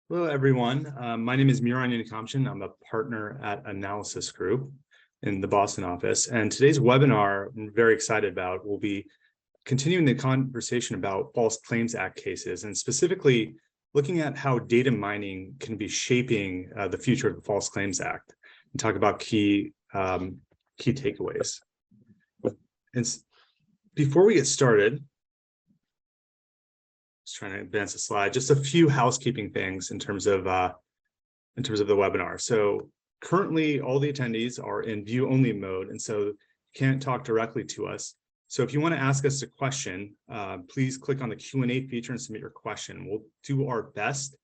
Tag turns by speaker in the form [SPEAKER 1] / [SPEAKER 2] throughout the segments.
[SPEAKER 1] Hello, everyone. My name is Miran Yanikamshin. I'm a partner at Analysis Group in the Boston office. And today's webinar, I'm very excited about, will be continuing the conversation about False Claims Act cases, and specifically looking at how data mining can be shaping the future of the False Claims Act, and talk about key takeaways. And before we get started, just trying to advance the slide, just a few housekeeping things in terms of the webinar. So currently all the attendees are in view only mode, and so can't talk directly to us. So if you want to ask us a question, please click on the Q&A feature and submit your question. We'll do our best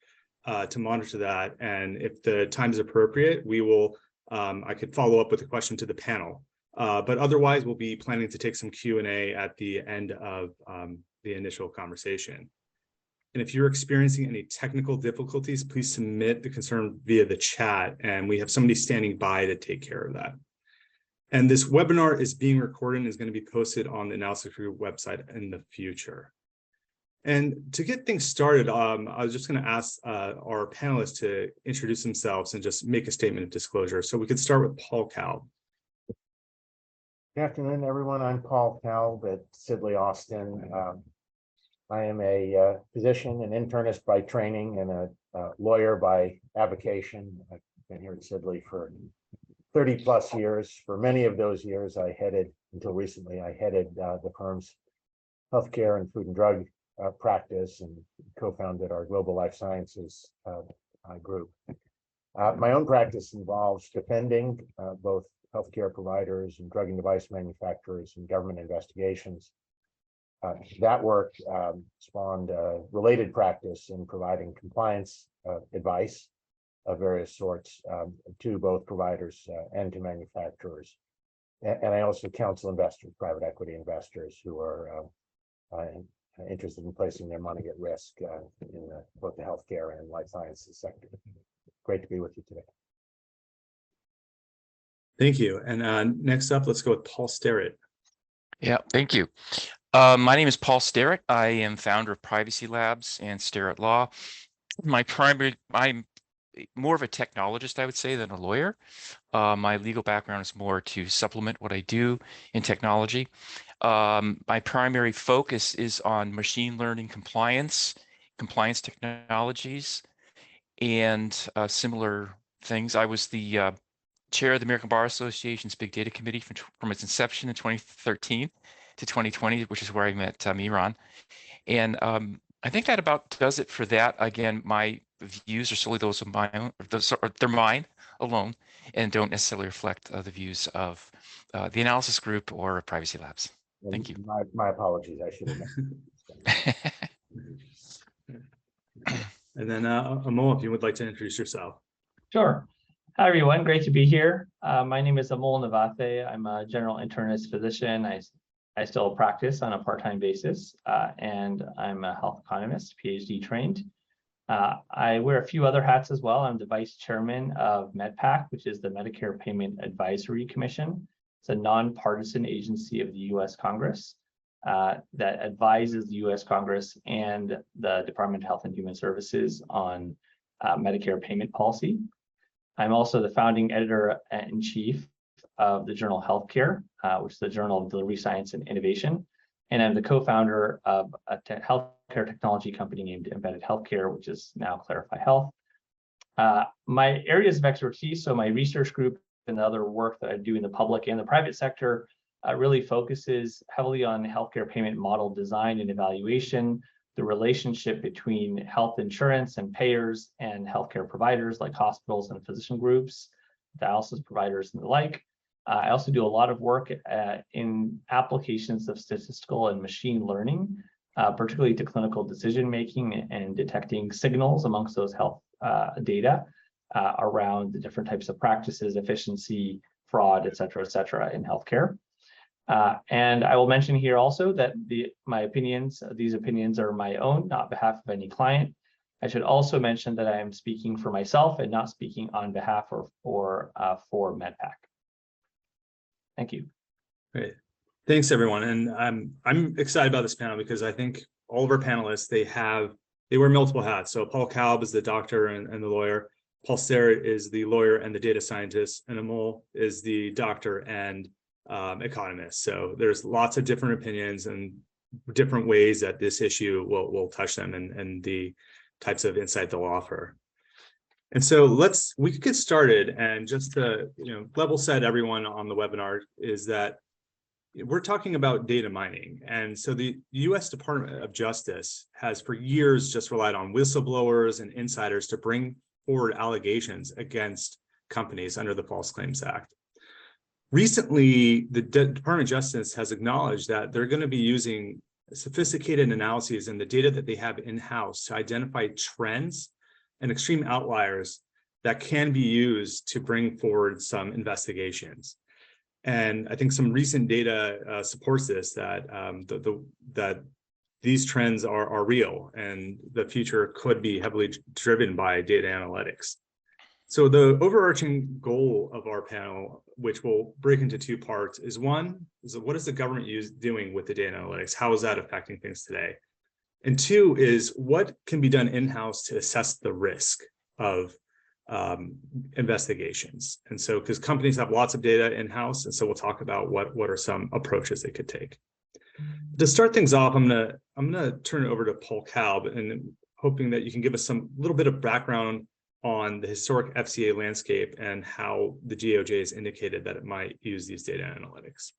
[SPEAKER 1] to monitor that, and if the time is appropriate, we will I could follow up with a question to the panel. But otherwise, we'll be planning to take some Q&A at the end of the initial conversation. And if you're experiencing any technical difficulties, please submit the concern via the chat, and we have somebody standing by to take care of that. And this webinar is being recorded and is going to be posted on the Analysis Group website in the future. And to get things started, I was just going to ask our panelists to introduce themselves and just make a statement of disclosure. So we could start with Paul Kalb.
[SPEAKER 2] Good afternoon, everyone. I'm Paul Kalb at Sidley Austin. I am a physician and internist by training and a lawyer by avocation. I've been here at Sidley for 30 plus years. For many of those years, until recently, I headed the firm's healthcare and food and drug practice and co-founded our global life sciences group. My own practice involves defending both healthcare providers and drug and device manufacturers and government investigations. That work spawned a related practice in providing compliance advice of various sorts to both providers and to manufacturers. And I also counsel investors, private equity investors who are interested in placing their money at risk in both the healthcare and life sciences sector. Great to be with you today.
[SPEAKER 1] Thank you. And next up, let's go with Paul Sterrett.
[SPEAKER 3] Yeah, thank you. My name is Paul Sterrett. I am founder of Privacy Labs and Sterrett Law. I'm more of a technologist, I would say, than a lawyer. My legal background is more to supplement what I do in technology. My primary focus is on machine learning compliance technologies, and similar things. I was the chair of the American Bar Association's Big Data Committee from its inception in 2013 to 2020, which is where I met Miran. And I think that about does it for that. Again, my views are solely those of my own, they're mine alone, and don't necessarily reflect the views of the Analysis Group or Privacy Labs. Thank you.
[SPEAKER 2] My apologies, I should have known.
[SPEAKER 1] And then Amol, if you would like to introduce yourself.
[SPEAKER 4] Sure. Hi, everyone. Great to be here. My name is Amol Navathe. I'm a general internist physician. I still practice on a part-time basis, and I'm a health economist, PhD trained. I wear a few other hats as well. I'm the vice chairman of MedPAC, which is the Medicare Payment Advisory Commission. It's a nonpartisan agency of the U.S. Congress that advises the U.S. Congress and the Department of Health and Human Services on Medicare payment policy. I'm also the founding editor-in-chief of the journal Healthcare, which is the Journal of Delivery Science and Innovation. And I'm the co-founder of a healthcare technology company named Embedded Healthcare, which is now Clarify Health. My areas of expertise, so my research group and the other work that I do in the public and the private sector really focuses heavily on healthcare payment model design and evaluation, the relationship between health insurance and payers and healthcare providers like hospitals and physician groups, dialysis providers and the like. I also do a lot of work in applications of statistical and machine learning, particularly to clinical decision-making and detecting signals amongst those health data around the different types of practices, efficiency, fraud, et cetera, in healthcare. And I will mention here also that these opinions are my own, not on behalf of any client. I should also mention that I am speaking for myself and not speaking on behalf or for MedPAC. Thank you.
[SPEAKER 1] Great. Thanks, everyone. And I'm excited about this panel because I think all of our panelists, they have they wear multiple hats. So Paul Kalb is the doctor and the lawyer. Paul Sterrett is the lawyer and the data scientist, and Amol is the doctor and economist. So there's lots of different opinions and different ways that this issue will touch them and the types of insight they'll offer. And so we could get started, and just to level set everyone on the webinar is that we're talking about data mining. And so the US Department of Justice has for years just relied on whistleblowers and insiders to bring forward allegations against companies under the False Claims Act. Recently, the Department of Justice has acknowledged that they're going to be using sophisticated analyses and the data that they have in-house to identify trends and extreme outliers that can be used to bring forward some investigations. And I think some recent data supports this, that that these trends are real and the future could be heavily driven by data analytics. So the overarching goal of our panel, which we'll break into two parts, is one, is what is the government doing with the data analytics? How is that affecting things today? And two is what can be done in-house to assess the risk of investigations. And so, because companies have lots of data in-house, and so we'll talk about what are some approaches they could take. To start things off, I'm gonna turn it over to Paul Kalb, and hoping that you can give us some little bit of background on the historic FCA landscape and how the DOJ has indicated that it might use these data analytics.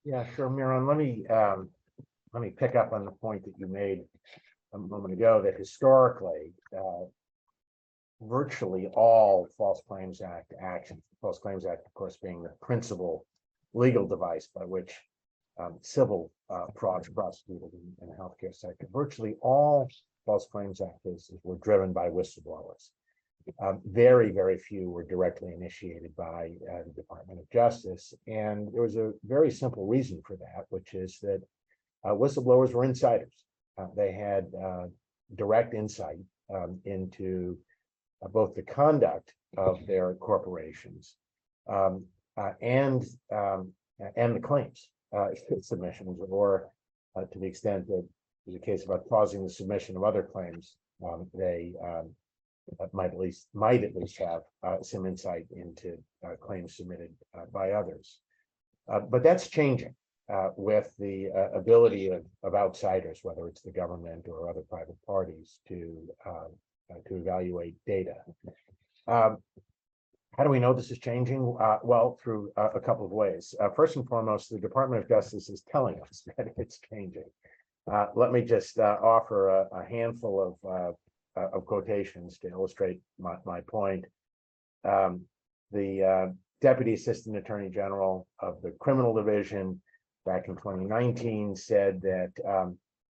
[SPEAKER 2] Yeah, sure, Miron. Let me pick up on the point that you made a moment ago, that historically, virtually all False Claims Act actions, the False Claims Act, of course, being the principal legal device by which civil frauds are prosecuted in the healthcare sector, virtually all False Claims Act cases were driven by whistleblowers. Very, very few were directly initiated by the Department of Justice. And there was a very simple reason for that, which is that whistleblowers were insiders. They had direct insight into both the conduct of their corporations and the claims submissions, or to the extent that there's a case about causing the submission of other claims, they might at least have some insight into claims submitted by others. But that's changing with the ability of outsiders, whether it's the government or other private parties, to evaluate data. How do we know this is changing? Well, through a couple of ways. First and foremost, the Department of Justice is telling us that it's changing. Let me just offer a handful of quotations to illustrate my point. The Deputy Assistant Attorney General of the Criminal Division back in 2019 said that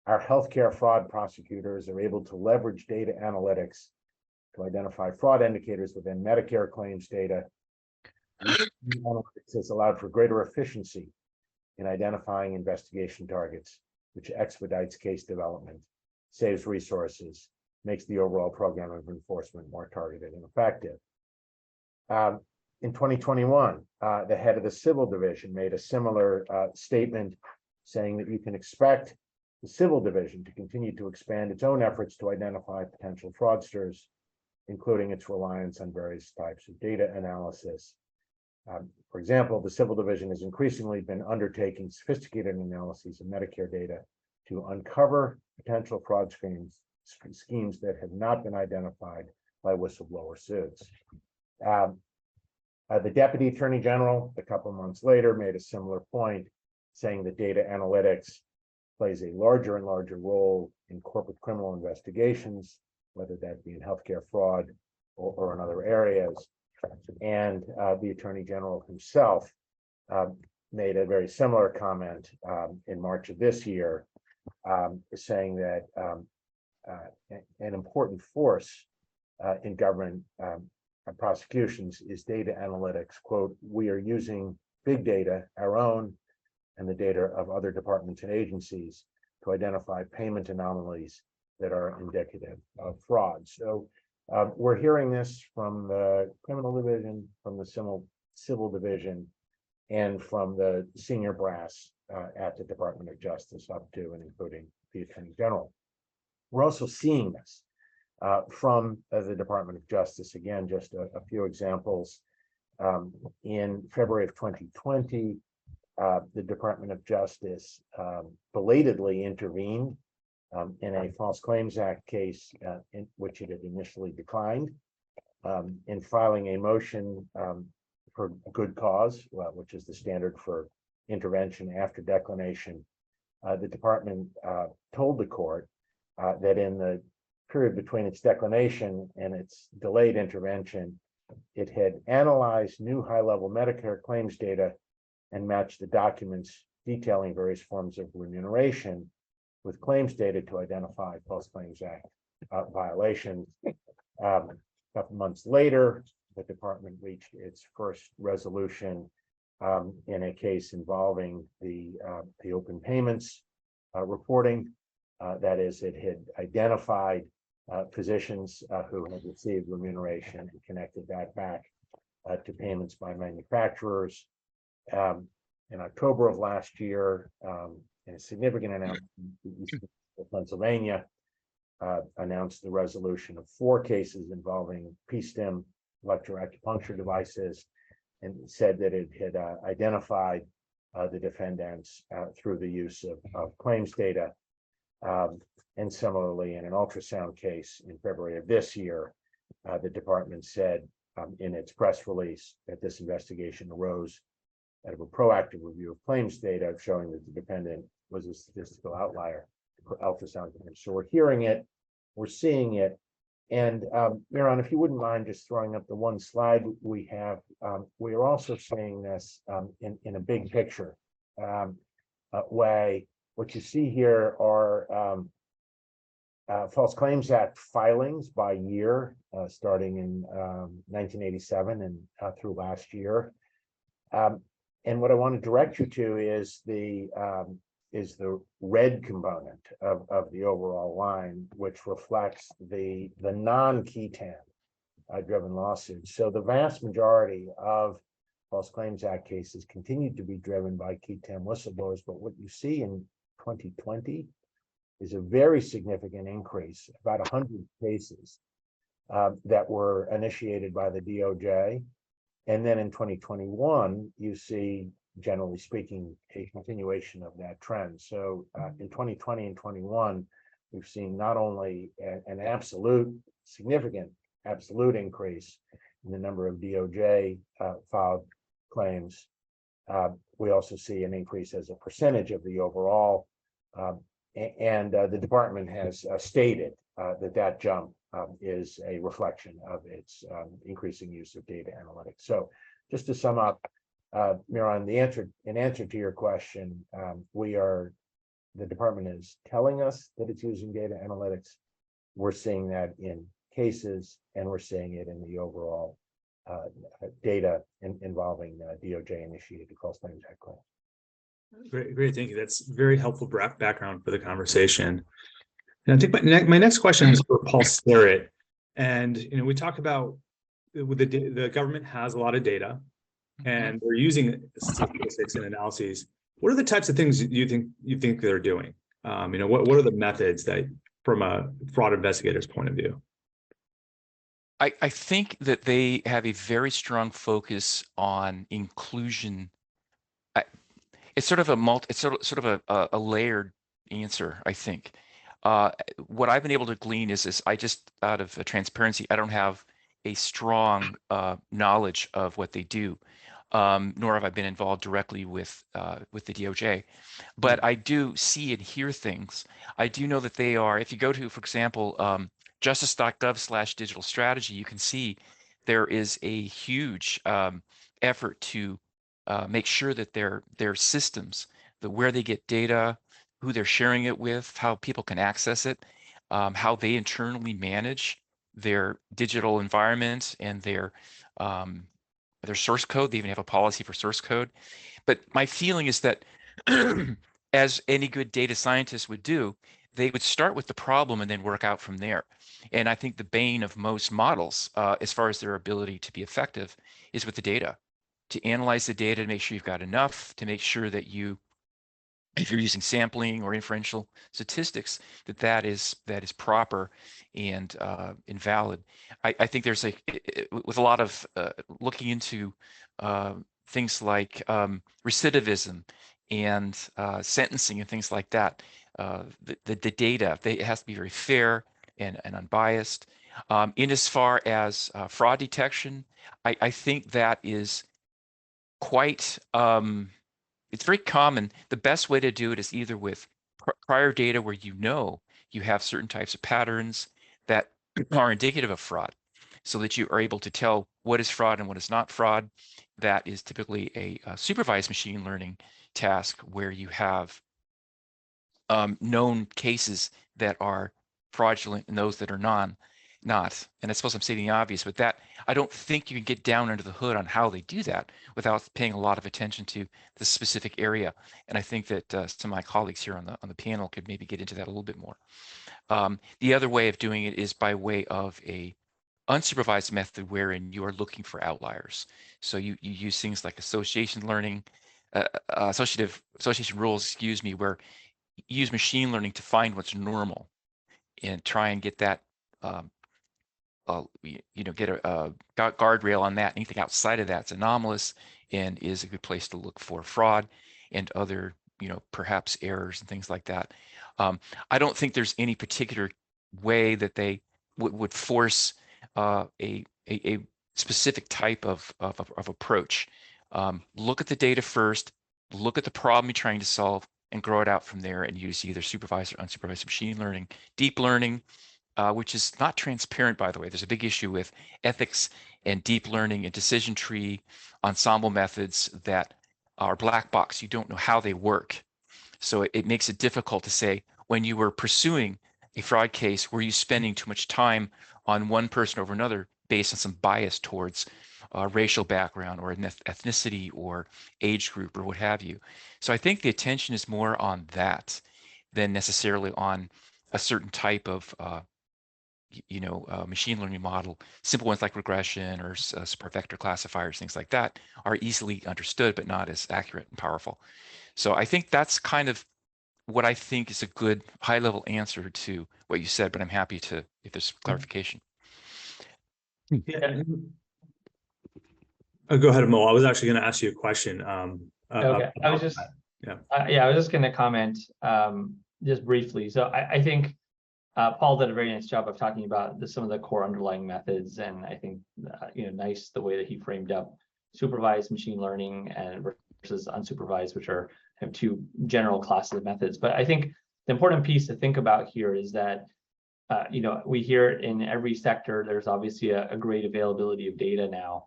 [SPEAKER 2] our healthcare fraud prosecutors are able to leverage data analytics to identify fraud indicators within Medicare claims data. Analytics has allowed for greater efficiency in identifying investigation targets, which expedites case development, saves resources, makes the overall program of enforcement more targeted and effective. In 2021, the head of the Civil Division made a similar statement, saying that you can expect the Civil Division to continue to expand its own efforts to identify potential fraudsters, including its reliance on various types of data analysis. For example, the Civil Division has increasingly been undertaking sophisticated analyses of Medicare data to uncover potential fraud schemes that have not been identified by whistleblower suits. The Deputy Attorney General, a couple of months later, made a similar point, saying that data analytics plays a larger and larger role in corporate criminal investigations, whether that be in healthcare fraud or in other areas. And the Attorney General himself made a very similar comment in March of this year, saying that an important force in government prosecutions is data analytics. Quote, "We are using big data, our own and the data of other departments and agencies, to identify payment anomalies that are indicative of fraud." So we're hearing this from the Criminal Division, from the Civil Division, and from the senior brass at the Department of Justice, up to and including the Attorney General. We're also seeing this from the Department of Justice. Again, just a few examples. In February of 2020, the Department of Justice belatedly intervened in a False Claims Act case in which it had initially declined, in filing a motion for good cause, which is the standard for intervention after declination. The department told the court that in the period between its declination and its delayed intervention, it had analyzed new high-level Medicare claims data and matched the documents detailing various forms of remuneration with claims data to identify False Claims Act violations. A couple months later, the department reached its first resolution in a case involving the open payments reporting. That is, it had identified physicians who had received remuneration and connected that back to payments by manufacturers. In October of last year, in a significant announcement, the East of Pennsylvania announced the resolution of 4 cases involving PSTIM electroacupuncture devices, and said that it had identified the defendants through the use of claims data. And similarly, in an ultrasound case in February of this year, the department said in its press release that this investigation arose out of a proactive review of claims data showing that the defendant was a statistical outlier for ultrasound claims. So we're hearing it, we're seeing it. And Miran, if you wouldn't mind just throwing up the one slide we have, we are also seeing this in a big picture way. What you see here are False Claims Act filings by year, starting in 1987 and through last year. And what I want to direct you to is the red component of the overall line, which reflects the non-Qui-Tam driven lawsuits. So the vast majority of False Claims Act cases continue to be driven by Qui-Tam whistleblowers, but what you see in 2020 is a very significant increase, about 100 cases that were initiated by the DOJ. And then in 2021, you see, generally speaking, a continuation of that trend. So in 2020 and 21, we've seen not only an absolute, significant absolute increase in the number of DOJ filed claims. We also see an increase as a percentage of the overall. And the department has stated that jump is a reflection of its increasing use of data analytics. So just to sum up, Miran, in answer to your question, the department is telling us that it's using data analytics. We're seeing that in cases, and we're seeing it in the overall data involving DOJ initiated False Claims Act claims.
[SPEAKER 1] Great, thank you. That's very helpful background for the conversation. And I think my next question is for Paul Starrett. And we talk about the government has a lot of data, and they're using statistics and analyses. What are the types of things you think they're doing? What are the methods that, from a fraud investigator's point of view?
[SPEAKER 3] I think that they have a very strong focus on inclusion. It's sort of a layered answer, I think. What I've been able to glean is I just, out of transparency, I don't have a strong knowledge of what they do, nor have I been involved directly with the DOJ. But I do see and hear things. I do know that they are, if you go to, for example, justice.gov/digital strategy, you can see there is a huge effort to make sure that their systems, where they get data, who they're sharing it with, how people can access it, how they internally manage their digital environment and their source code. They even have a policy for source code. But my feeling is that as any good data scientist would do, they would start with the problem and then work out from there. And I think the bane of most models, as far as their ability to be effective, is with the data. To analyze the data to make sure you've got enough, to make sure that you if you're using sampling or inferential statistics, that is proper and invalid. I think there's with a lot of looking into things like recidivism and sentencing and things like that. The data, it has to be very fair and unbiased. In as far as fraud detection, I think that is quite it's very common. The best way to do it is either with prior data where you have certain types of patterns that are indicative of fraud, so that you are able to tell what is fraud and what is not fraud. That is typically a supervised machine learning task where you have known cases that are fraudulent and those that are not. And I suppose I'm stating the obvious, but that I don't think you can get down under the hood on how they do that without paying a lot of attention to the specific area. And I think that some of my colleagues here on the panel could maybe get into that a little bit more. The other way of doing it is by way of a unsupervised method wherein you are looking for outliers. So you use things like association learning, association rules, excuse me, where you use machine learning to find what's normal and try and get that get a guardrail on that. Anything outside of that's anomalous and is a good place to look for fraud and other, perhaps errors and things like that. I don't think there's any particular way that they would force a specific type of approach. Look at the data first, look at the problem you're trying to solve, and grow it out from there and use either supervised or unsupervised machine learning. Deep learning, which is not transparent, by the way. There's a big issue with ethics and deep learning and decision tree ensemble methods that are black box. You don't know how they work. So it makes it difficult to say, when you were pursuing a fraud case, were you spending too much time on one person over another based on some bias towards racial background or ethnicity or age group or what have you. So I think the attention is more on that than necessarily on a certain type of machine learning model. Simple ones like regression or vector classifiers, things like that, are easily understood but not as accurate and powerful. So I think that's kind of what I think is a good high-level answer to what you said, but I'm happy to, if there's clarification.
[SPEAKER 1] Yeah. Go ahead, Mo. I was actually going to ask you a question.
[SPEAKER 4] Okay, I was just going to comment just briefly. So I think Paul did a very nice job of talking about some of the core underlying methods, and I think nice the way that he framed up supervised machine learning and versus unsupervised, which are kind of two general classes of methods. But I think the important piece to think about here is that we hear in every sector there's obviously a great availability of data now,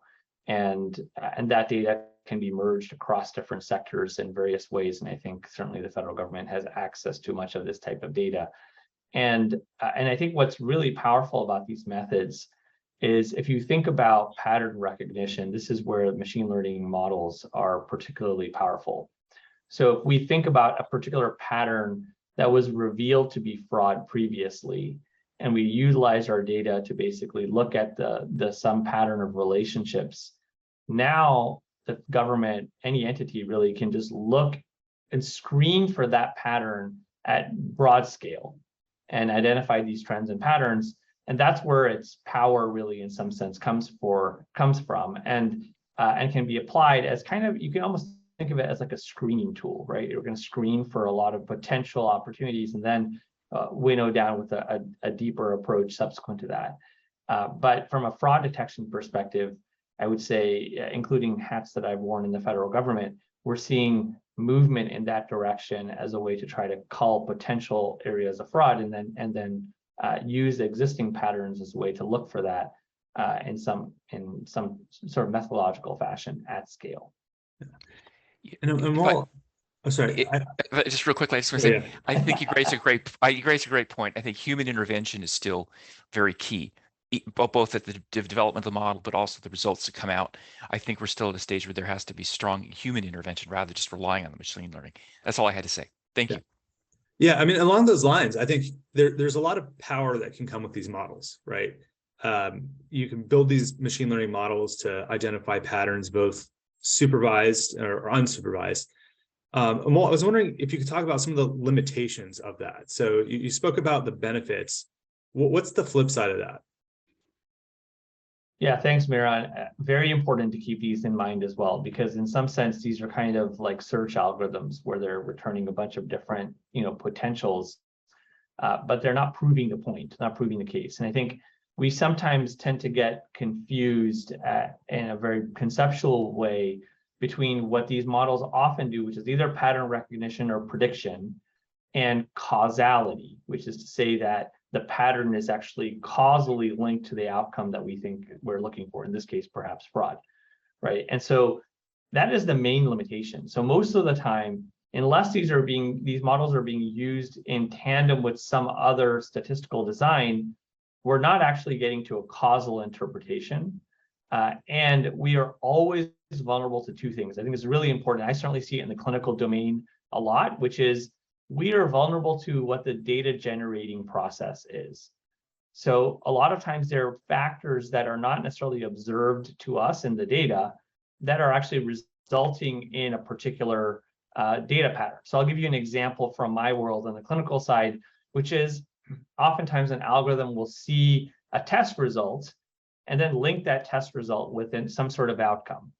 [SPEAKER 4] and that data can be merged across different sectors in various ways. And I think certainly the federal government has access to much of this type of data. And I think what's really powerful about these methods is if you think about pattern recognition, this is where machine learning models are particularly powerful. So if we think about a particular pattern that was revealed to be fraud previously, and we utilize our data to basically look at the sum pattern of relationships, now the government, any entity really, can just look and screen for that pattern at broad scale and identify these trends and patterns. And that's where its power really in some sense comes from and can be applied as kind of, you can almost think of it as like a screening tool, right? You're going to screen for a lot of potential opportunities and then winnow down with a deeper approach subsequent to that. But from a fraud detection perspective, I would say, including hats that I've worn in the federal government, we're seeing movement in that direction as a way to try to cull potential areas of fraud and then use existing patterns as a way to look for that in some sort of methodological fashion at scale.
[SPEAKER 1] And well, oh, sorry.
[SPEAKER 3] Just real quickly, I just want to say, I think you raise a great point. I think human intervention is still very key, both at the development of the model, but also the results that come out. I think we're still at a stage where there has to be strong human intervention rather than just relying on the machine learning. That's all I had to say. Thank you.
[SPEAKER 1] Yeah, I mean, along those lines, I think there's a lot of power that can come with these models, right? You can build these machine learning models to identify patterns, both supervised or unsupervised. Amol, I was wondering if you could talk about some of the limitations of that. So you spoke about the benefits. What's the flip side of that?
[SPEAKER 4] Yeah, thanks, Miran. Very important to keep these in mind as well, because in some sense, these are kind of like search algorithms where they're returning a bunch of different, potentials, but they're not proving the point, not proving the case. And I think we sometimes tend to get confused in a very conceptual way between what these models often do, which is either pattern recognition or prediction, and causality, which is to say that the pattern is actually causally linked to the outcome that we think we're looking for, in this case, perhaps fraud, right? And so that is the main limitation. So most of the time, unless these models are being used in tandem with some other statistical design, we're not actually getting to a causal interpretation. And we are always vulnerable to two things. I think it's really important. I certainly see it in the clinical domain a lot, which is we are vulnerable to what the data generating process is. So a lot of times there are factors that are not necessarily observed to us in the data that are actually resulting in a particular data pattern. So I'll give you an example from my world on the clinical side, which is oftentimes an algorithm will see a test result and then link that test result within some sort of outcome.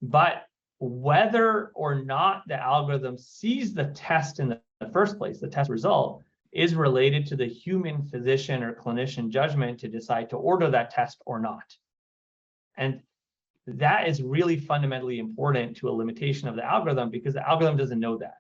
[SPEAKER 4] But whether or not the algorithm sees the test in the first place, the test result, is related to the human physician or clinician judgment to decide to order that test or not. And that is really fundamentally important to a limitation of the algorithm, because the algorithm doesn't know that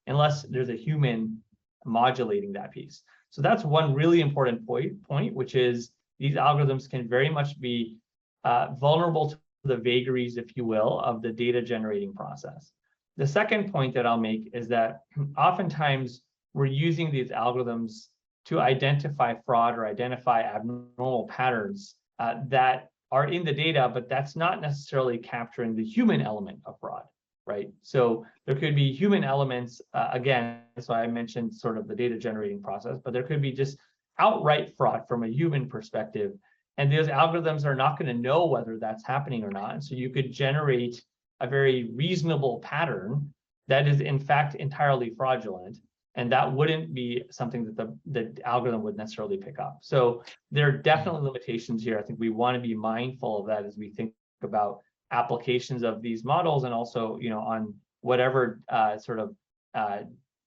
[SPEAKER 4] unless there's a human modulating that piece. So that's one really important point, which is these algorithms can very much be vulnerable to the vagaries, if you will, of the data generating process. The second point that I'll make is that oftentimes we're using these algorithms to identify fraud or identify abnormal patterns that are in the data, but that's not necessarily capturing the human element of fraud, right? So there could be human elements, again, so I mentioned sort of the data generating process, but there could be just outright fraud from a human perspective. And those algorithms are not going to know whether that's happening or not. And so you could generate a very reasonable pattern that is in fact entirely fraudulent. And that wouldn't be something that the algorithm would necessarily pick up. So there are definitely limitations here. I think we want to be mindful of that as we think about applications of these models, and also, on whatever sort of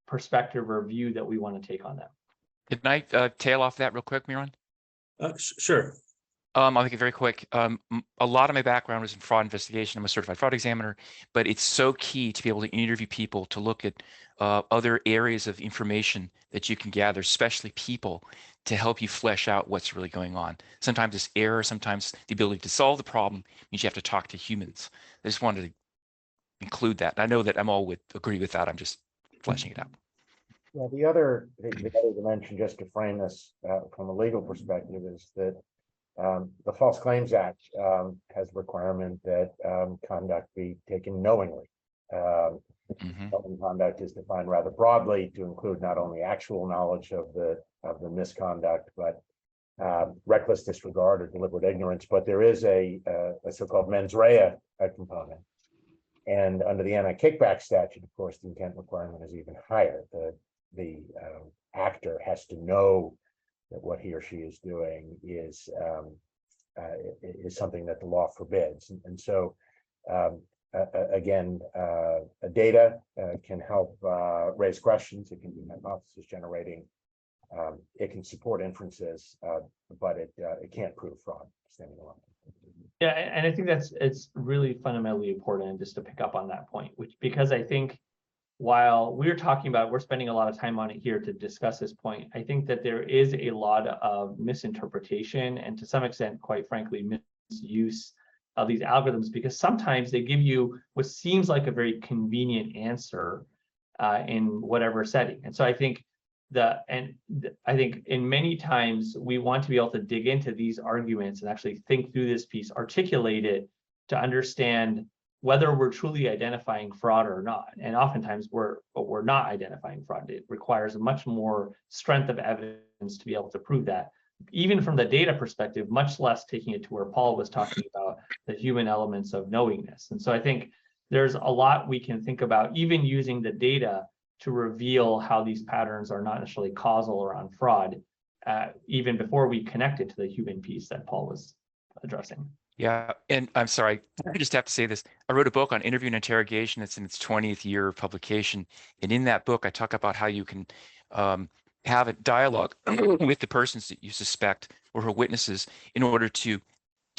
[SPEAKER 4] perspective or view that we want to take on them.
[SPEAKER 3] Can I tail off that real quick, Miran?
[SPEAKER 1] Sure.
[SPEAKER 3] I'll make it very quick. A lot of my background was in fraud investigation. I'm a certified fraud examiner, but it's so key to be able to interview people, to look at other areas of information that you can gather, especially people, to help you flesh out what's really going on. Sometimes it's error, sometimes the ability to solve the problem means you have to talk to humans. I just wanted to include that. I know that Amol would agree with that. I'm just fleshing it out.
[SPEAKER 2] Yeah, the other dimension, just to frame this from a legal perspective, is that the False Claims Act has a requirement that conduct be taken knowingly. Knowing conduct is defined rather broadly to include not only actual knowledge of the misconduct, but reckless disregard or deliberate ignorance. But there is a so-called mens rea component. And under the anti-kickback statute, of course, the intent requirement is even higher. The actor has to know that what he or she is doing is something that the law forbids. And so, again, data can help raise questions. It can be hypothesis generating. It can support inferences, but it can't prove fraud standing alone.
[SPEAKER 4] Yeah, and I think it's really fundamentally important, just to pick up on that point, because I think while we're spending a lot of time on it here to discuss this point, I think that there is a lot of misinterpretation and, to some extent, quite frankly, misuse of these algorithms, because sometimes they give you what seems like a very convenient answer in whatever setting. And so I think in many times we want to be able to dig into these arguments and actually think through this piece, articulate it to understand whether we're truly identifying fraud or not. And oftentimes we're not identifying fraud. It requires much more strength of evidence to be able to prove that, even from the data perspective, much less taking it to where Paul was talking about the human elements of knowingness. And so I think there's a lot we can think about, even using the data to reveal how these patterns are not necessarily causal around fraud, even before we connect it to the human piece that Paul was addressing.
[SPEAKER 3] Yeah, and I'm sorry, I just have to say this. I wrote a book on interview and interrogation. It's in its 20th year of publication. And in that book, I talk about how you can have a dialogue with the persons that you suspect or who are witnesses in order to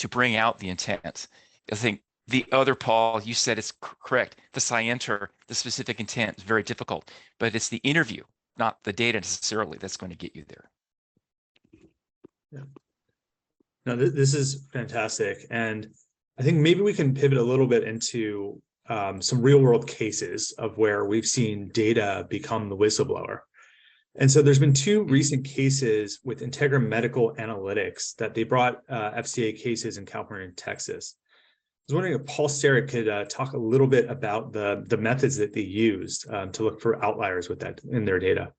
[SPEAKER 3] bring out the intent. I think the other, Paul, you said it's correct. The scienter, the specific intent is very difficult, but it's the interview, not the data necessarily, that's going to get you there.
[SPEAKER 1] No, this is fantastic. And I think maybe we can pivot a little bit into some real world cases of where we've seen data become the whistleblower. And so there's been two recent cases with Integra Medical Analytics that they brought FCA cases in California and Texas. I was wondering if Paul Sterick could talk a little bit about the methods that they used to look for outliers with that in their data.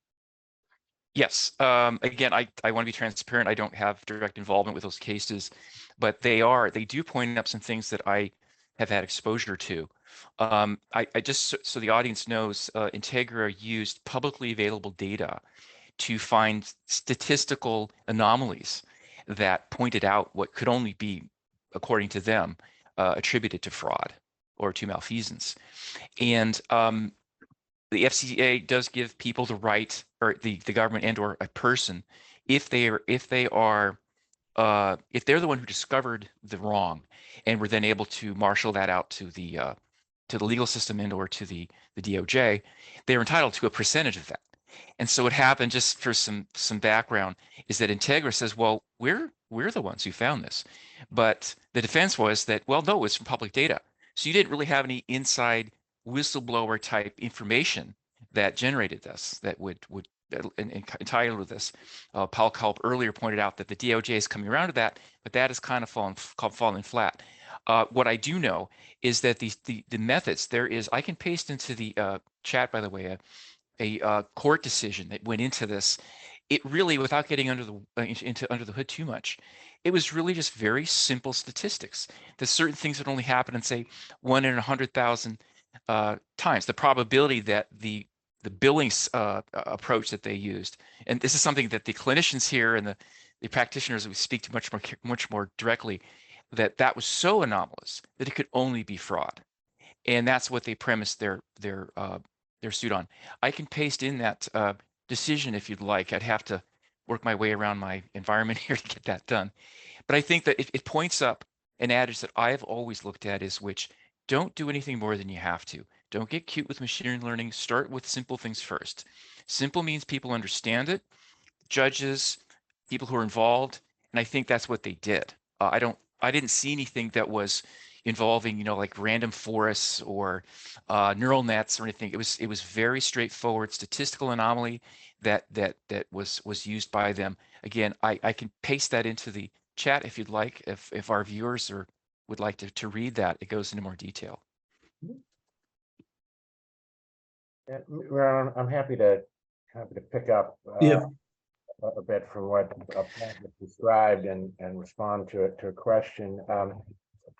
[SPEAKER 3] Yes. Again, I want to be transparent. I don't have direct involvement with those cases, but they do point up some things that I have had exposure to. I just, so the audience knows, Integra used publicly available data to find statistical anomalies that pointed out what could only be, according to them, attributed to fraud or to malfeasance. And the FCA does give people the right, or the government and or a person, if they're the one who discovered the wrong and were then able to marshal that out to the legal system and or to the DOJ, they're entitled to a percentage of that. And so what happened, just for some background, is that Integra says, well, we're the ones who found this. But the defense was that, well, no, it's from public data. So you didn't really have any inside whistleblower type information that generated this, that would entitled this. Paul Culp earlier pointed out that the DOJ is coming around to that, but that has kind of fallen flat. What I do know is that the methods, I can paste into the chat, by the way, a court decision that went into this. It really, without getting under the hood too much, it was really just very simple statistics. There's certain things that only happen in, say, 1 in 100,000 times. The probability that the billing approach that they used, and this is something that the clinicians here and the practitioners we speak to much more directly, that was so anomalous that it could only be fraud, and that's what they premised their suit on. I can paste in that decision if you'd like. I'd have to work my way around my environment here to get that done. But I think that it points up an adage that I've always looked at, is which don't do anything more than you have to. Don't get cute with machine learning. Start with simple things first. Simple means people understand it, judges, people who are involved, and I think that's what they did. I didn't see anything that was involving, like random forests or neural nets or anything. It was very straightforward statistical anomaly that was used by them. Again, I can paste that into the chat if you'd like, if our viewers would like to read that. It goes into more detail.
[SPEAKER 2] I'm happy to pick up a bit from what Paul described and respond to a question.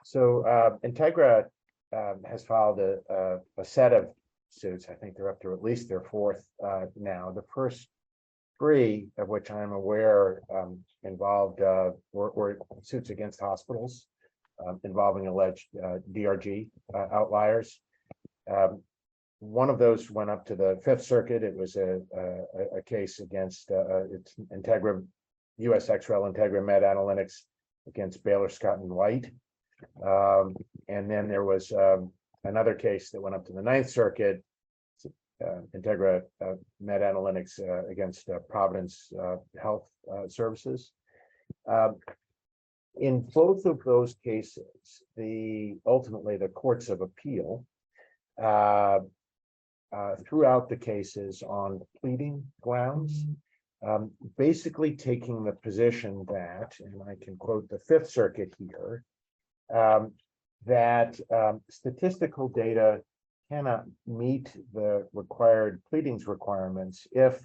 [SPEAKER 2] So Integra has filed a set of suits. I think they're up to at least their fourth now. The first three of which I'm aware involved were suits against hospitals involving alleged DRG outliers. One of those went up to the Fifth Circuit. It was a case against it's Integra, USXREL Integra Med Analytics against Baylor Scott and White. And then there was another case that went up to the Ninth Circuit, Integra Med Analytics against Providence Health Services. In both of those cases, ultimately the courts of appeal throughout the cases on pleading grounds, basically taking the position that, and I can quote the Fifth Circuit here, that statistical data cannot meet the required pleadings requirements if,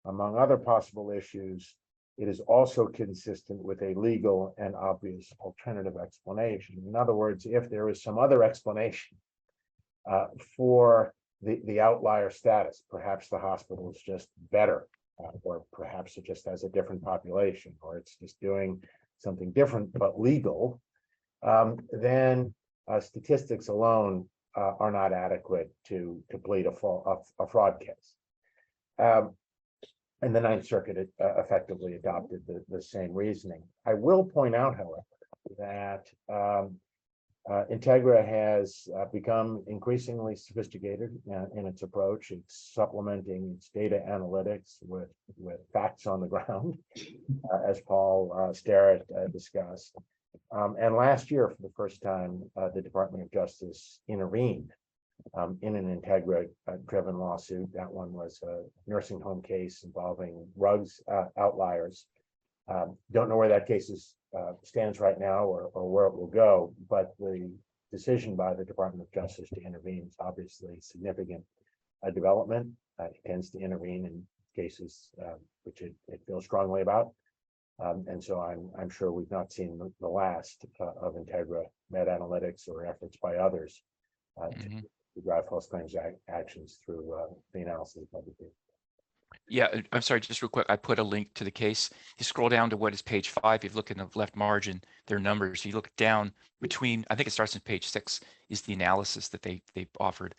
[SPEAKER 2] among other possible issues, it is also consistent with a legal and obvious alternative explanation. In other words, if there is some other explanation for the outlier status. Perhaps the hospital is just better, or perhaps it just has a different population, or it's just doing something different but legal. Then statistics alone are not adequate to plead a fraud case. And the Ninth Circuit effectively adopted the same reasoning. I will point out, however, that Integra has become increasingly sophisticated in its approach. It's supplementing its data analytics with facts on the ground, as Paul Sterrett discussed. And last year, for the first time, the Department of Justice intervened in an Integra-driven lawsuit. That one was a nursing home case involving RUGs outliers. Don't know where that case stands right now, or where it will go, but the decision by the Department of Justice to intervene is obviously significant development. It tends to intervene in cases which it feels strongly about. And so I'm sure we've not seen the last of Integra meta-analytics or efforts by others to drive false claims actions through the analysis of public data.
[SPEAKER 3] Yeah, I'm sorry, just real quick. I put a link to the case. You scroll down to what is page 5. If you look in the left margin, their numbers. You look down between, I think it starts in page 6, is the analysis that they offered.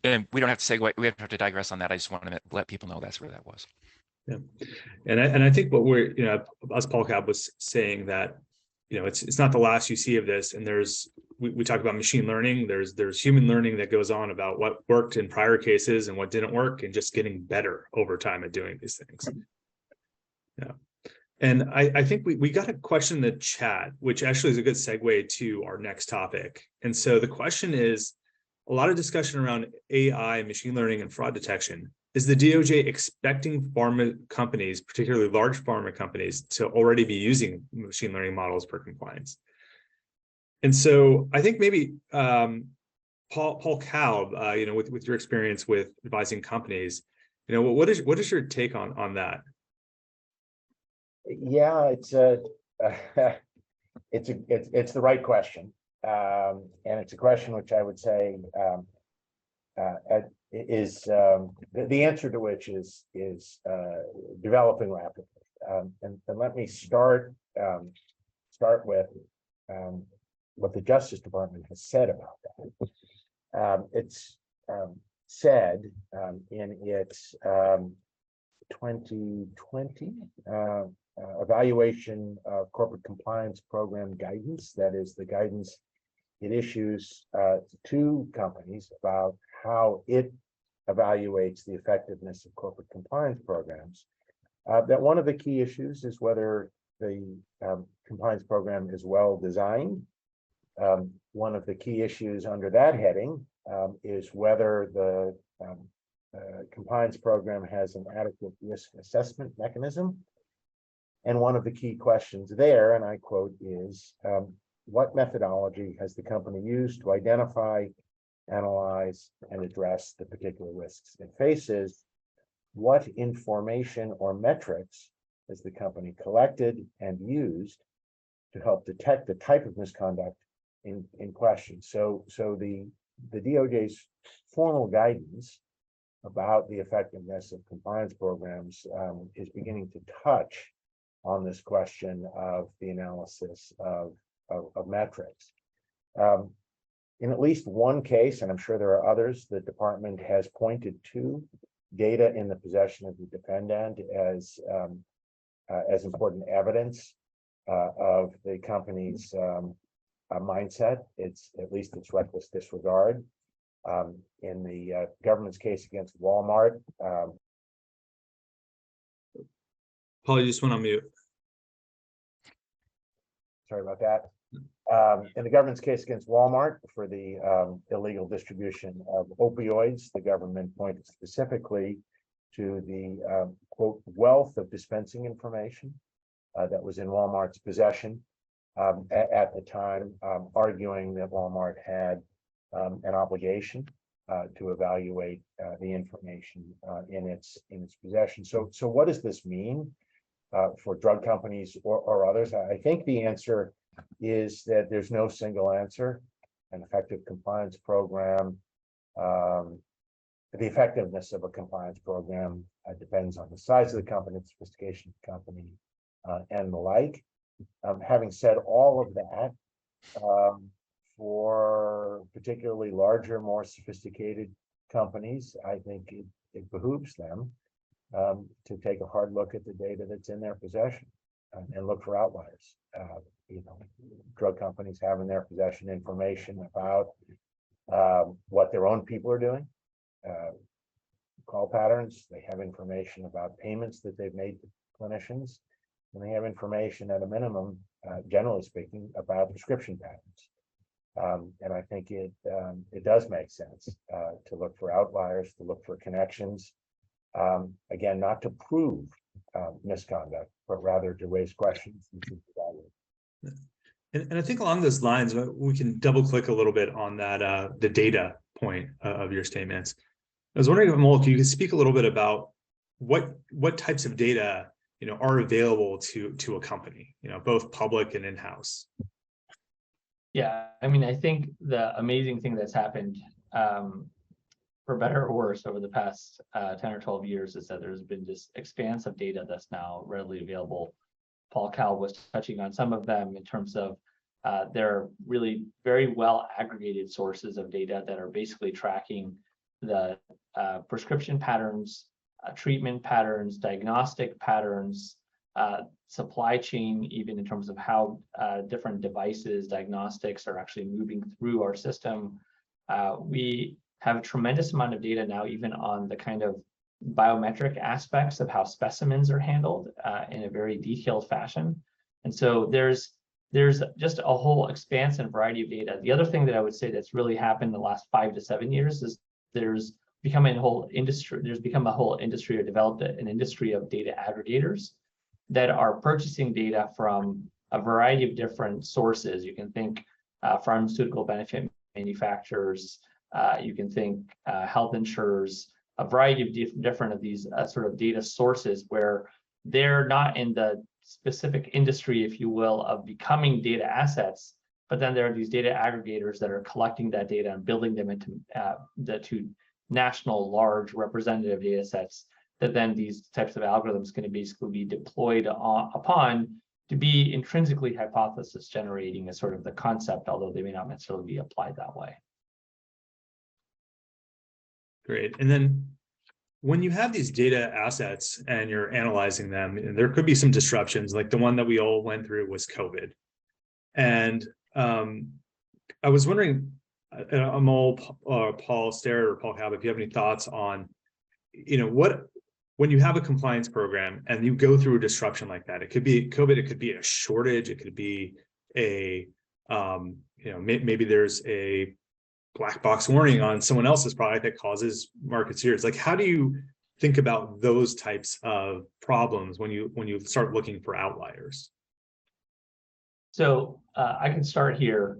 [SPEAKER 3] And we don't have to segue. We don't have to digress on that. I just wanted to let people know that's where that was.
[SPEAKER 1] Yeah, and I think what we're, as Paul Kalb was saying, that it's not the last you see of this. And we talk about machine learning. There's human learning that goes on about what worked in prior cases and what didn't work, and just getting better over time at doing these things. Yeah, and I think we got a question in the chat, which actually is a good segue to our next topic. And so the question is, a lot of discussion around AI, machine learning, and fraud detection. Is the DOJ expecting pharma companies, particularly large pharma companies, to already be using machine learning models for compliance? And so I think maybe Paul Kalb, with your experience with advising companies, what is your take on that?
[SPEAKER 2] Yeah, it's the right question, and it's a question which I would say is the answer to which is developing rapidly. And let me start with what the Justice Department has said about that. It's said in its 2020 evaluation of corporate compliance program guidance, that is the guidance it issues to companies about how it evaluates the effectiveness of corporate compliance programs, that one of the key issues is whether the compliance program is well designed. One of the key issues under that heading is whether the compliance program has an adequate risk assessment mechanism. And one of the key questions there, and I quote, is what methodology has the company used to identify, analyze, and address the particular risks it faces? What information or metrics has the company collected and used to help detect the type of misconduct in question? So the DOJ's formal guidance about the effectiveness of compliance programs is beginning to touch on this question of the analysis of metrics. In at least one case, and I'm sure there are others, the department has pointed to data in the possession of the defendant as important evidence of the company's mindset. It's at least its reckless disregard. In the government's case against Walmart.
[SPEAKER 1] Paul, you just went on mute.
[SPEAKER 2] Sorry about that. In the government's case against Walmart for the illegal distribution of opioids, the government pointed specifically to the quote wealth of dispensing information that was in Walmart's possession at the time, arguing that Walmart had an obligation to evaluate the information in its possession. So what does this mean for drug companies or others? I think the answer is that there's no single answer. an effective compliance program. The effectiveness of a compliance program depends on the size of the company, the sophistication of the company, and the like. Having said all of that, for particularly larger, more sophisticated companies, I think it behooves them to take a hard look at the data that's in their possession and look for outliers. Drug companies have in their possession information about what their own people are doing, call patterns. They have information about payments that they've made to clinicians, and they have information at a minimum, generally speaking, about prescription patterns. And I think it does make sense to look for outliers, to look for connections. Again, not to prove misconduct, but rather to raise questions and to evaluate.
[SPEAKER 1] And I think along those lines, we can double click a little bit on that, the data point of your statements. I was wondering if Amol, you could speak a little bit about what types of data, are available to a company, both public and in-house.
[SPEAKER 4] Yeah, I mean, I think the amazing thing that's happened, for better or worse, over the past 10 or 12 years is that there's been this expanse of data that's now readily available. Paul Cal was touching on some of them in terms of they're really very well aggregated sources of data that are basically tracking the prescription patterns, treatment patterns, diagnostic patterns, supply chain, even in terms of how different devices, diagnostics are actually moving through our system. We have a tremendous amount of data now, even on the kind of biometric aspects of how specimens are handled in a very detailed fashion. And so there's just a whole expansive variety of data. The other thing that I would say that's really happened in the last 5 to 7 years is there's become a whole industry or developed an industry of data aggregators that are purchasing data from a variety of different sources. You can think pharmaceutical benefit manufacturers, you can think health insurers, a variety of different of these sort of data sources where they're not in the specific industry, if you will, of becoming data assets, but then there are these data aggregators that are collecting that data and building them into to national large representative data sets that then these types of algorithms can basically be deployed upon to be intrinsically hypothesis generating as sort of the concept, although they may not necessarily be applied that way.
[SPEAKER 1] Great. And then when you have these data assets and you're analyzing them, and there could be some disruptions, like the one that we all went through was COVID. And I was wondering, Amol, Paul Starrett, or Paul Cal, if you have any thoughts on, when you have a compliance program and you go through a disruption like that, it could be COVID, it could be a shortage, it could be a, maybe there's a black box warning on someone else's product that causes market fears. Like, how do you think about those types of problems when you start looking for outliers?
[SPEAKER 4] So I can start here.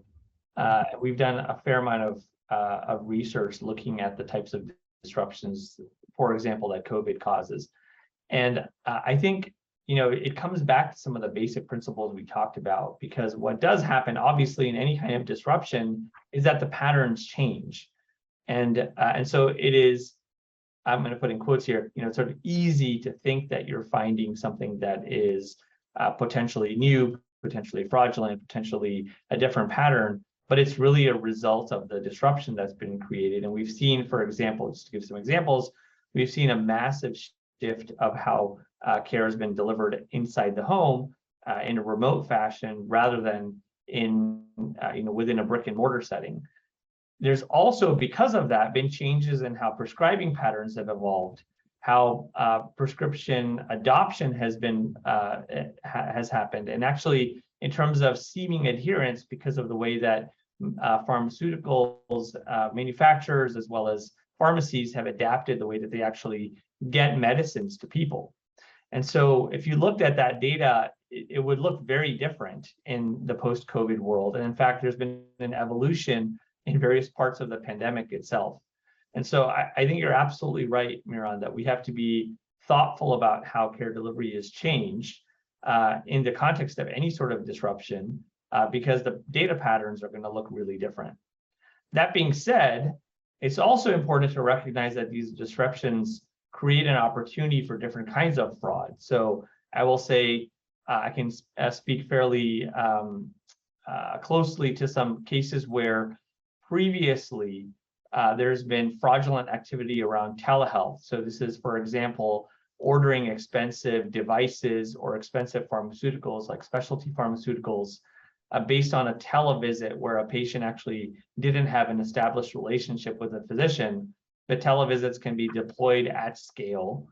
[SPEAKER 4] We've done a fair amount of research looking at the types of disruptions, for example, that COVID causes. And I think, it comes back to some of the basic principles we talked about, because what does happen, obviously, in any kind of disruption is that the patterns change. And so it is, I'm going to put in quotes here, it's sort of easy to think that you're finding something that is potentially new, potentially fraudulent, potentially a different pattern, but it's really a result of the disruption that's been created. And we've seen, for example, just to give some examples, we've seen a massive shift of how care has been delivered inside the home in a remote fashion rather than in within a brick and mortar setting. There's also, because of that, been changes in how prescribing patterns have evolved, how prescription adoption has been has happened, and actually in terms of seeming adherence, because of the way that pharmaceuticals manufacturers as well as pharmacies have adapted the way that they actually get medicines to people. And so if you looked at that data, it would look very different in the post-COVID world. And in fact, there's been an evolution in various parts of the pandemic itself. And so I think you're absolutely right, Miran, that we have to be thoughtful about how care delivery is changed in the context of any sort of disruption, because the data patterns are going to look really different. That being said, it's also important to recognize that these disruptions create an opportunity for different kinds of fraud. So I will say, I can speak fairly closely to some cases where previously there's been fraudulent activity around telehealth. So this is, for example, ordering expensive devices or expensive pharmaceuticals like specialty pharmaceuticals based on a televisit where a patient actually didn't have an established relationship with a physician. The televisits can be deployed at scale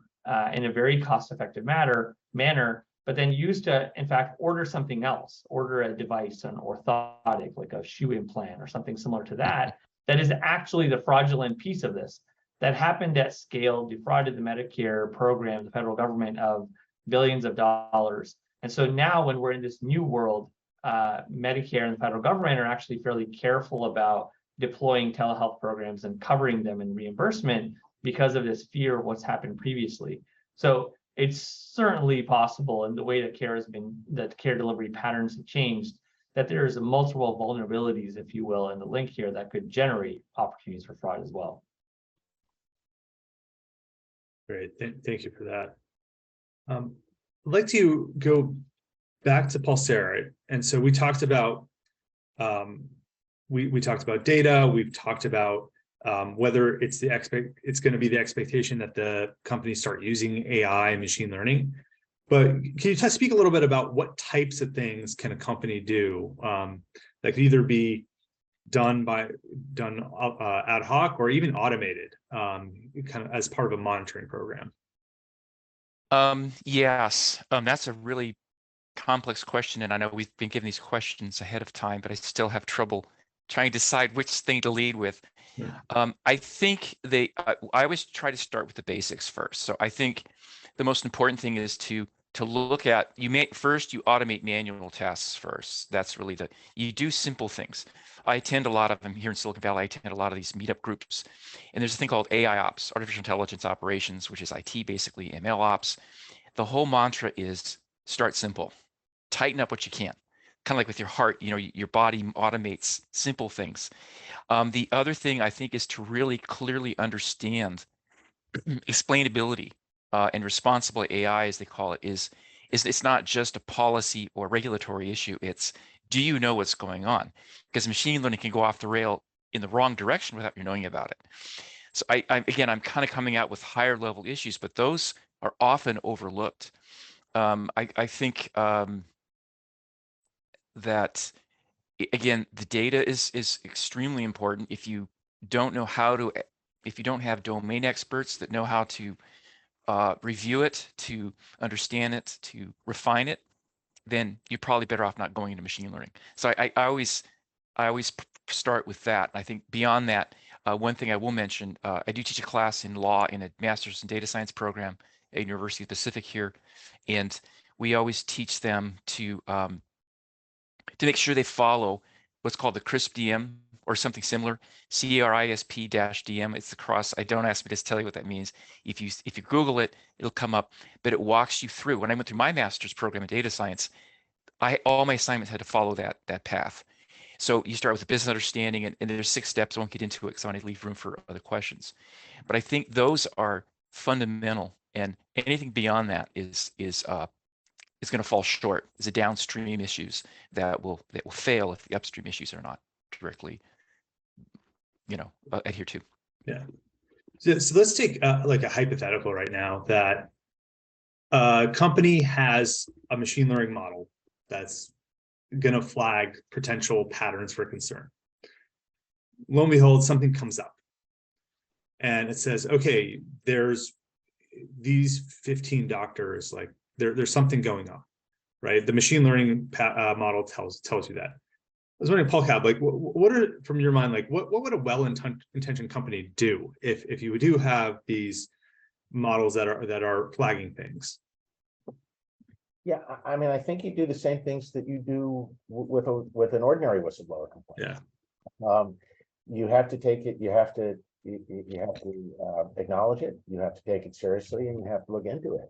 [SPEAKER 4] in a very cost-effective manner, but then used to, in fact, order something else, order a device, an orthotic, like a shoe implant or something similar to that, that is actually the fraudulent piece of this, that happened at scale, defrauded the Medicare program, the federal government, of billions of dollars. And so now when we're in this new world, Medicare and the federal government are actually fairly careful about deploying telehealth programs and covering them in reimbursement because of this fear of what's happened previously. So it's certainly possible, in the way that care delivery patterns have changed, that there's multiple vulnerabilities, if you will, in the link here that could generate opportunities for fraud as well.
[SPEAKER 1] Great, thank you for that. I'd like to go back to Paul Starrett. And so we talked about we talked about data. We've talked about whether it's going to be the expectation that the companies start using AI and machine learning. But can you speak a little bit about what types of things can a company do that could either be done ad hoc or even automated, kind of as part of a monitoring program?
[SPEAKER 3] Yes, that's a really complex question, and I know we've been given these questions ahead of time, but I still have trouble trying to decide which thing to lead with. Yeah. I think I always try to start with the basics first. So I think the most important thing is to look at, you automate manual tasks first. That's really you do simple things. I attend a lot of them here in Silicon Valley. I attend a lot of these meetup groups, and there's a thing called AI Ops, Artificial Intelligence Operations, which is IT, basically ML Ops. The whole mantra is start simple, tighten up what you can. Kind of like with your heart, your body automates simple things. The other thing I think is to really clearly understand explainability and responsible AI, as they call it, is it's not just a policy or regulatory issue. It's, do you know what's going on? Because machine learning can go off the rail in the wrong direction without you knowing about it. So I'm kind of coming out with higher level issues, but those are often overlooked. I think that, again, the data is extremely important. If you don't have domain experts that know how to review it, to understand it, to refine it, then you're probably better off not going into machine learning. So I always start with that. I think beyond that, one thing I will mention, I do teach a class in law in a master's in data science program at University of the Pacific here, and we always teach them to make sure they follow what's called the CRISP-DM or something similar, CRISP-DM. It's the cross. Don't ask me to tell you what that means. If you Google it, it'll come up, but it walks you through. When I went through my master's program in data science, all my assignments had to follow that path. So you start with a business understanding, and there's 6 steps. I won't get into it because I want to leave room for other questions. But I think those are fundamental, and anything beyond that is going to fall short. Is a downstream issues that will fail if the upstream issues are not directly, adhered to.
[SPEAKER 1] Yeah. So let's take like a hypothetical right now that a company has a machine learning model that's going to flag potential patterns for concern. Lo and behold, something comes up and it says, okay, there's these 15 doctors, like there's something going on, right? The machine learning model tells you that. I was wondering, Paul Kalb, like, what are, from your mind, like, what would a well-intentioned company do if you do have these models that are flagging things?
[SPEAKER 2] Yeah, I mean, I think you do the same things that you do with an ordinary whistleblower complaint.
[SPEAKER 1] Yeah.
[SPEAKER 2] You have to take it. You have to acknowledge it. You have to take it seriously, and you have to look into it.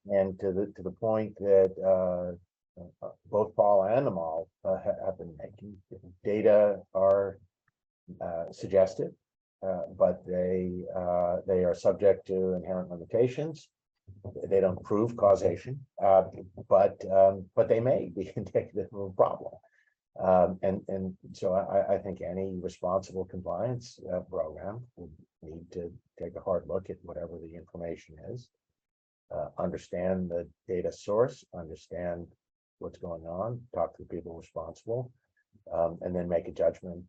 [SPEAKER 2] And to the point that both Paul and Amal have been making, data are suggested, but they are subject to inherent limitations. They don't prove causation, but they may be indicative of a problem. And so I think any responsible compliance program would need to take a hard look at whatever the information is, understand the data source, understand what's going on, talk to the people responsible, and then make a judgment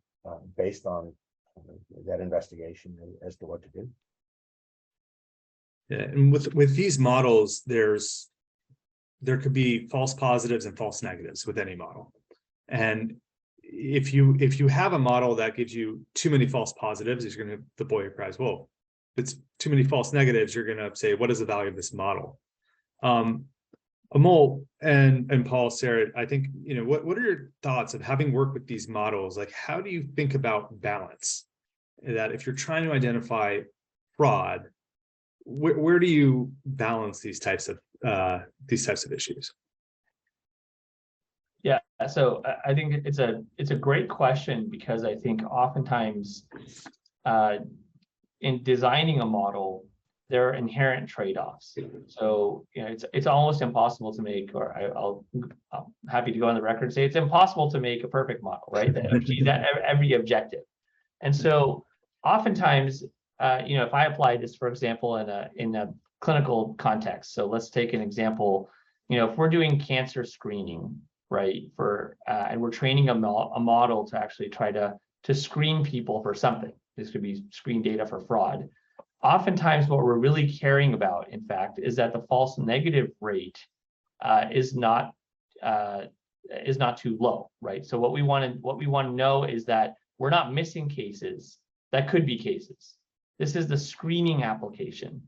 [SPEAKER 2] based on that investigation as to what to do.
[SPEAKER 1] Yeah, and with these models, there could be false positives and false negatives with any model. And if you have a model that gives you too many false positives, you're going to the boy who cries wolf. If it's too many false negatives, you're going to say, what is the value of this model? Amol and Paul, Sarah, I think, what are your thoughts of having worked with these models? Like, how do you think about balance? That if you're trying to identify fraud, where do you balance these types of issues?
[SPEAKER 4] Yeah, so I think it's a great question, because I think oftentimes in designing a model, there are inherent trade-offs. So it's almost impossible to make, or I'm happy to go on the record and say it's impossible to make a perfect model, right? That achieves every objective. And so oftentimes, if I apply this, for example, in a clinical context, so let's take an example. If we're doing cancer screening, right, and we're training a model to actually try to screen people for something. This could be screen data for fraud. Oftentimes, what we're really caring about, in fact, is that the false negative rate is not too low, right? So what we want to know is that we're not missing cases that could be cases. This is the screening application.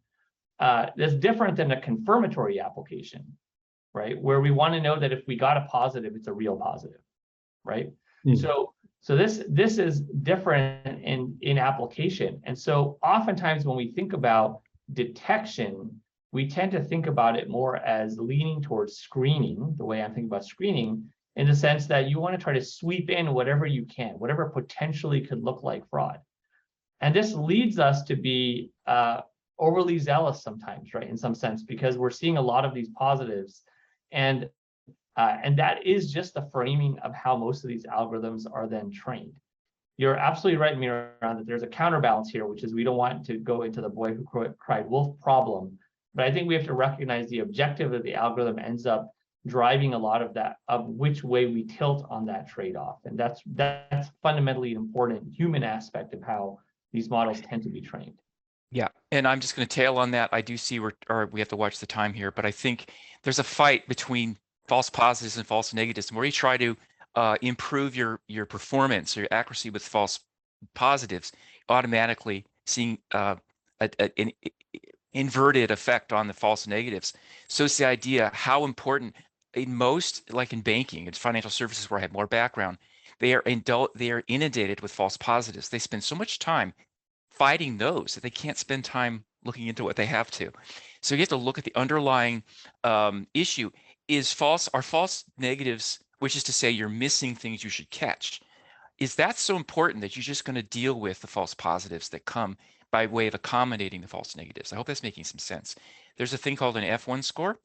[SPEAKER 4] That's different than a confirmatory application, right? Where we want to know that if we got a positive, it's a real positive, right? So this is different in application. And so oftentimes when we think about detection, we tend to think about it more as leaning towards screening, the way I'm thinking about screening, in the sense that you want to try to sweep in whatever you can, whatever potentially could look like fraud. And this leads us to be overly zealous sometimes, right, in some sense, because we're seeing a lot of these positives. And that is just the framing of how most of these algorithms are then trained. You're absolutely right, Miran, that there's a counterbalance here, which is we don't want to go into the boy who cried wolf problem. But I think we have to recognize the objective of the algorithm ends up driving a lot of that, of which way we tilt on that trade-off. And that's fundamentally an important human aspect of how these models tend to be trained.
[SPEAKER 3] Yeah, and I'm just going to tail on that. I do see we have to watch the time here, but I think there's a fight between false positives and false negatives. The more you try to improve your performance or your accuracy with false positives, automatically seeing an inverted effect on the false negatives. So it's the idea how important in most, like in banking, it's financial services where I have more background, they are inundated with false positives. They spend so much time fighting those that they can't spend time looking into what they have to. So you have to look at the underlying issue. Are false negatives, which is to say you're missing things you should catch, is that so important that you're just going to deal with the false positives that come by way of accommodating the false negatives? I hope that's making some sense. There's a thing called an F1 score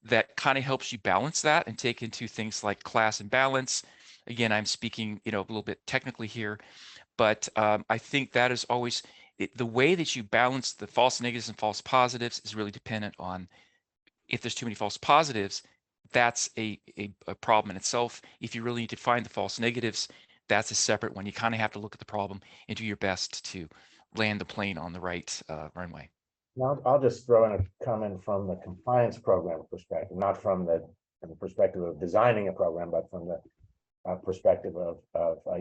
[SPEAKER 3] that kind of helps you balance that and take into things like class and balance. Again, I'm speaking, a little bit technically here, but I think that is always the way that you balance the false negatives and false positives is really dependent on if there's too many false positives. That's a problem in itself. If you really need to find the false negatives, that's a separate one. You kind of have to look at the problem and do your best to land the plane on the right runway.
[SPEAKER 2] Now, I'll just throw in a comment from the compliance program perspective, not from the perspective of designing a program, but from the perspective of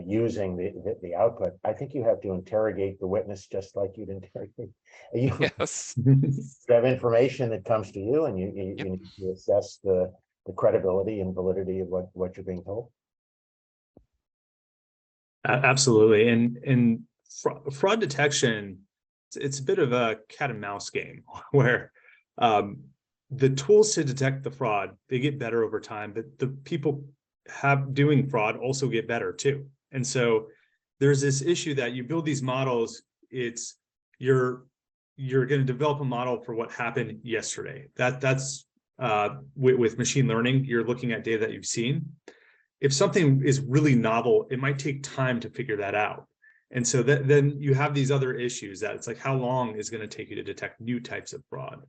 [SPEAKER 2] using the output. I think you have to interrogate the witness just like you'd interrogate.
[SPEAKER 3] Yes.
[SPEAKER 2] You have information that comes to you, and you need to assess the credibility and validity of what you're being told.
[SPEAKER 1] Absolutely. And fraud detection, it's a bit of a cat and mouse game where the tools to detect the fraud, they get better over time, but the people doing fraud also get better too. And so there's this issue that you build these models, you're going to develop a model for what happened yesterday. That's with machine learning, you're looking at data that you've seen. If something is really novel, it might take time to figure that out. And so then you have these other issues that it's like, how long is going to take you to detect new types of fraud?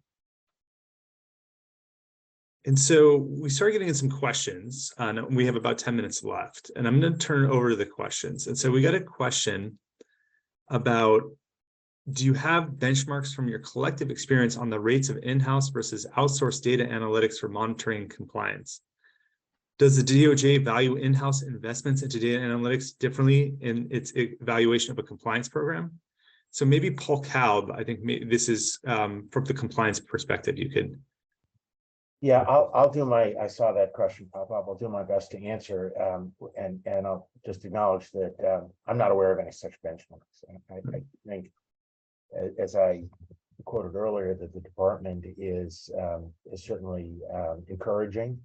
[SPEAKER 1] And so we started getting in some questions, and we have about 10 minutes left, and I'm going to turn it over to the questions. And so we got a question about, do you have benchmarks from your collective experience on the rates of in-house versus outsourced data analytics for monitoring compliance? Does the DOJ value in-house investments into data analytics differently in its evaluation of a compliance program? So maybe Paul Kalb, I think this is from the compliance perspective, you could.
[SPEAKER 2] Yeah, I saw that question pop up. I'll do my best to answer. And I'll just acknowledge that I'm not aware of any such benchmarks. I think, as I quoted earlier, that the department is certainly encouraging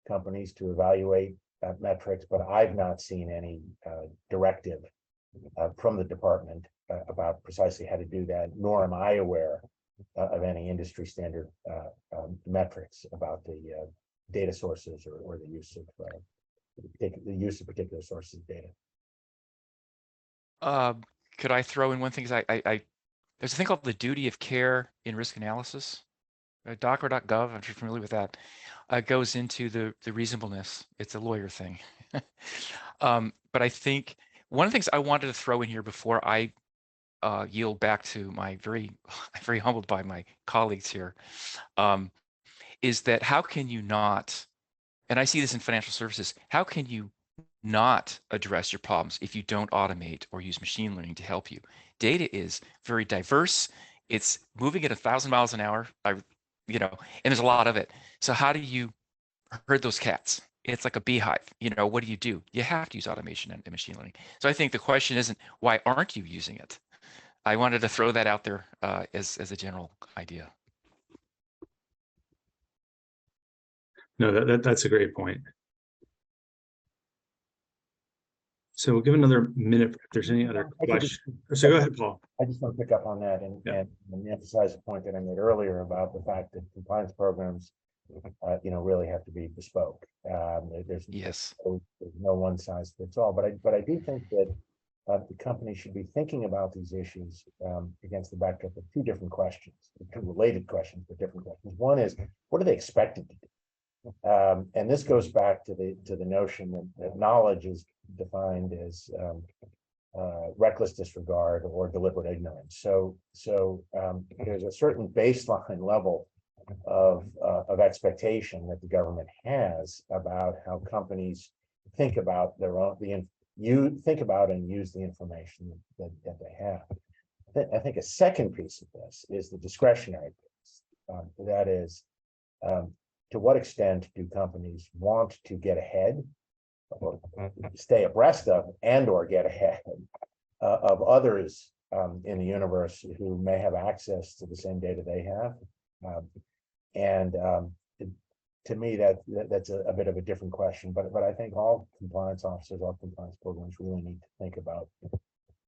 [SPEAKER 2] companies to evaluate metrics, but I've not seen any directive from the department about precisely how to do that, nor am I aware of any industry standard metrics about the data sources or the use of particular sources of data.
[SPEAKER 3] Could I throw in one thing? There's a thing called the duty of care in risk analysis. DOCR.gov, I'm sure you're familiar with that. Goes into the reasonableness. It's a lawyer thing. But I think one of the things I wanted to throw in here before I yield back to my very humbled by my colleagues here, is that how can you not, and I see this in financial services, how can you not address your problems if you don't automate or use machine learning to help you? Data is very diverse. It's moving at 1,000 miles an hour, and there's a lot of it. So how do you herd those cats? It's like a beehive. What do? You have to use automation and machine learning. So I think the question isn't, why aren't you using it? I wanted to throw that out there as a general idea.
[SPEAKER 1] No, that's a great point. So we'll give another minute if there's any other questions. So go ahead, Paul.
[SPEAKER 2] I just want to pick up on that and emphasize a point that I made earlier about the fact that compliance programs, really have to be bespoke. There's no one size fits all, but I do think that the company should be thinking about these issues against the backdrop of two different questions, two related questions, but different questions. One is, what are they expected to do? And this goes back to the notion that knowledge is defined as reckless disregard or deliberate ignorance. So there's a certain baseline level of expectation that the government has about how companies think about their own think about and use the information that they have. I think a second piece of this is the discretionary piece. That is, to what extent do companies want to get ahead or stay abreast of or get ahead of others in the universe who may have access to the same data they have? To me, that's a bit of a different question, but I think all compliance officers, all compliance programs really need to think about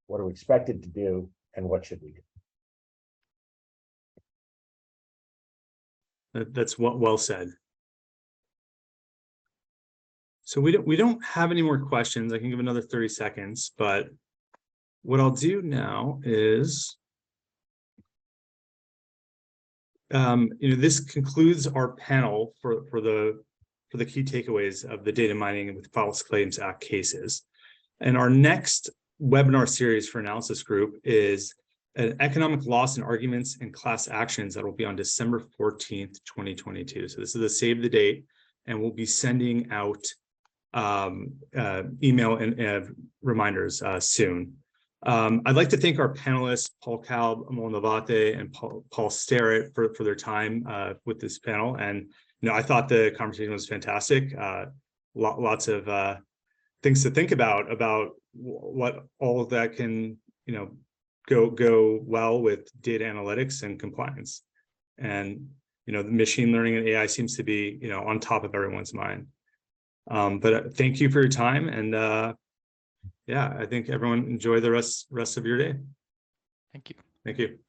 [SPEAKER 2] what are we expected to do and what should we do.
[SPEAKER 1] That's well said. So we don't have any more questions. I can give another 30 seconds, but what I'll do now is, this concludes our panel for the key takeaways of the data mining with False Claims Act cases. And our next webinar series for Analysis Group is an economic loss and arguments and class actions that will be on December 14th, 2022. So this is the save the date, and we'll be sending out email and reminders soon. I'd like to thank our panelists, Paul Kalb, Amol Navate, and Paul Sterrett for their time with this panel. And I thought the conversation was fantastic. Lots of things to think about what all of that can go well with data analytics and compliance. And the machine learning and AI seems to be on top of everyone's mind. But thank you for your time, and yeah, I think everyone enjoy the rest of your day.
[SPEAKER 3] Thank you.
[SPEAKER 1] Thank you.